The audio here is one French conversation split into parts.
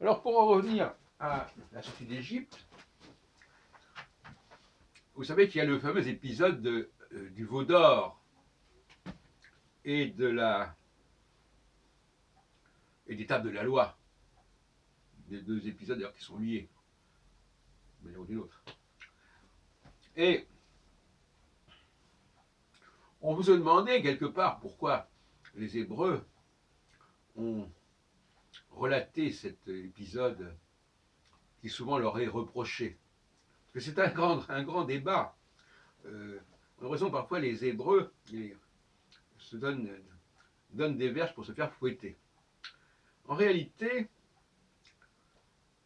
Alors pour en revenir à la sortie d'Égypte, vous savez qu'il y a le fameux épisode du veau d'or et des tables de la loi. Des deux épisodes d'ailleurs qui sont liés, d'une manière ou d'une autre. Et on vous a demandé quelque part pourquoi les Hébreux ont relaté cet épisode qui souvent leur est reproché. Parce que c'est un grand débat. On a l'impression que parfois les Hébreux se donnent des verges pour se faire fouetter. En réalité,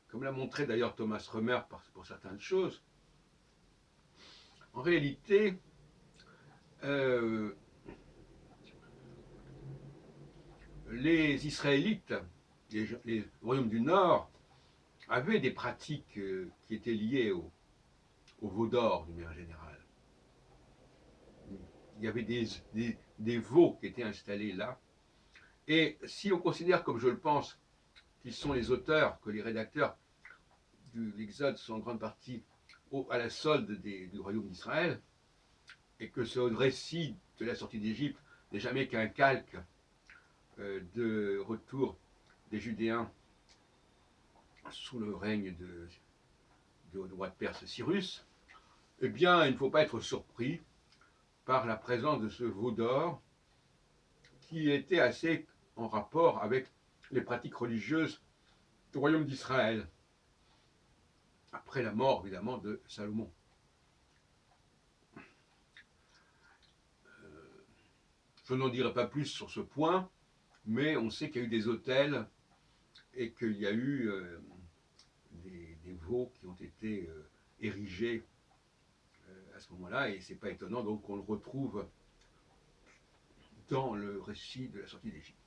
comme l'a montré d'ailleurs Thomas Römer pour certaines choses, en réalité, euh, les Israélites, les royaumes du Nord, avaient des pratiques qui étaient liées au veau d'or, d'une manière générale. Il y avait des veaux qui étaient installés là. Et si on considère, comme je le pense, qu'ils sont les auteurs, que les rédacteurs de l'Exode sont en grande partie à la solde du royaume d'Israël, et que ce récit de la sortie d'Égypte n'est jamais qu'un calque de retour des Judéens sous le règne du roi de Perse Cyrus, eh bien, il ne faut pas être surpris par la présence de ce veau d'or qui était assez en rapport avec les pratiques religieuses du royaume d'Israël, après la mort évidemment de Salomon. Je n'en dirai pas plus sur ce point, mais on sait qu'il y a eu des autels et qu'il y a eu des veaux qui ont été érigés à ce moment-là, et c'est pas étonnant donc qu'on le retrouve dans le récit de la sortie d'Égypte.